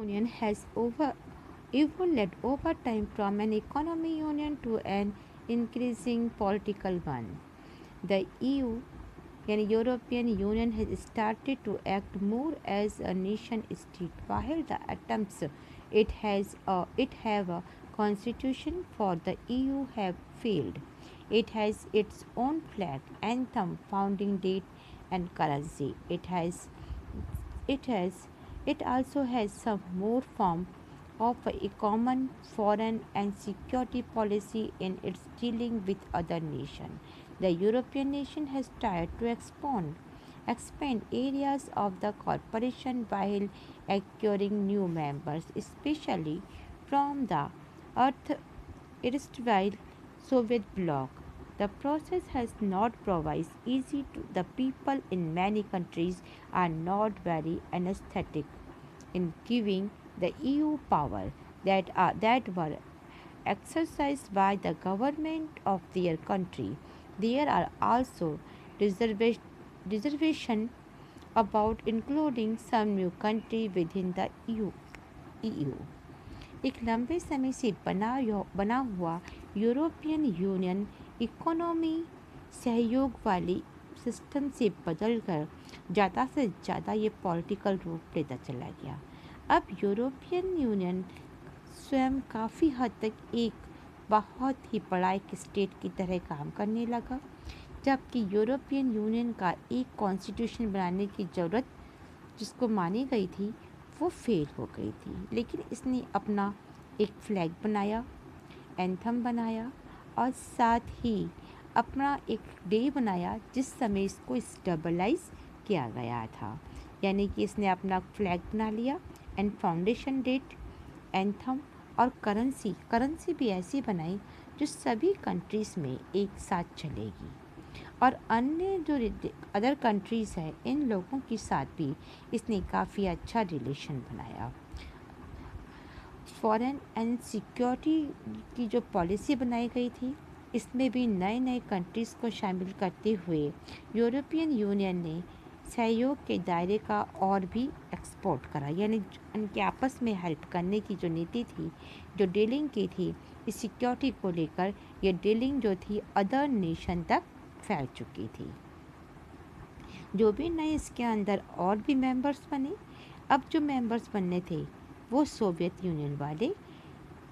Union has evolved over time from an economic union to an increasing political one. The EU and European Union has started to act more as a nation state, while the attempts it have a constitution for the EU have failed. It has its own flag, anthem, founding date, and currency. It has it also has some more form of a common foreign and security policy in its dealing with other nations. The European nation has tried to expand areas of the cooperation while acquiring new members, especially from the earth erstwhile Soviet bloc. The process has not proved easy to the people in many countries are not very anesthetic in giving the EU power that were exercised by the government of their country. There are also reservations about including some new country within the EU. एक लंबे समय से बना हुआ European union economy सहयोग वाली system से बदलकर ज़्यादा से ज़्यादा ये पॉलिटिकल रूप लेता चला गया। अब यूरोपियन यूनियन स्वयं काफ़ी हद तक एक बहुत ही बड़ा एक स्टेट की तरह काम करने लगा, जबकि यूरोपियन यूनियन का एक कॉन्स्टिट्यूशन बनाने की ज़रूरत जिसको मानी गई थी वो फेल हो गई थी। लेकिन इसने अपना एक फ्लैग बनाया, एंथम बनाया और साथ ही अपना एक डे बनाया जिस समय इसको स्टेबलाइज किया गया था। यानी कि इसने अपना फ्लैग बना लिया एंड फाउंडेशन डेट, एंथम और करेंसी भी ऐसी बनाई जो सभी कंट्रीज़ में एक साथ चलेगी और अन्य जो अदर कंट्रीज़ है इन लोगों के साथ भी इसने काफ़ी अच्छा रिलेशन बनाया। फॉरेन एंड सिक्योरिटी की जो पॉलिसी बनाई गई थी इसमें भी नए नए कंट्रीज़ को शामिल करते हुए यूरोपियन यूनियन ने सहयोग के दायरे का और भी एक्सपोर्ट करा। यानी उनके आपस में हेल्प करने की जो नीति थी, जो डीलिंग की थी इस सिक्योरिटी को लेकर, ये डीलिंग जो थी अदर नेशन तक फैल चुकी थी। जो भी नए इसके अंदर और भी मेंबर्स बने, अब जो मेंबर्स बनने थे वो सोवियत यूनियन वाले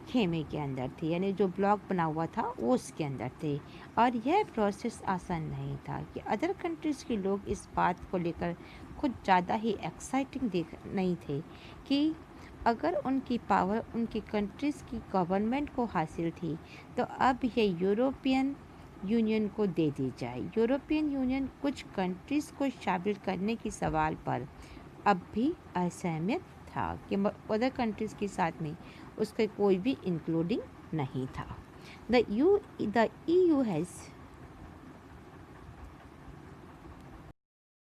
खेमे के अंदर थे, यानी जो ब्लॉक बना हुआ था वो उसके अंदर थे। और यह प्रोसेस आसान नहीं था कि अदर कंट्रीज़ के लोग इस बात को लेकर कुछ ज़्यादा ही एक्साइटिंग देख नहीं थे कि अगर उनकी पावर उनकी कंट्रीज़ की गवर्नमेंट को हासिल थी तो अब यह यूरोपियन यूनियन को दे दी जाए। यूरोपियन यूनियन कुछ कंट्रीज़ को शामिल करने के सवाल पर अब भी असहमत था कि अदर कंट्रीज़ के साथ में उसका कोई भी इंक्लूडिंग नहीं था। The EU has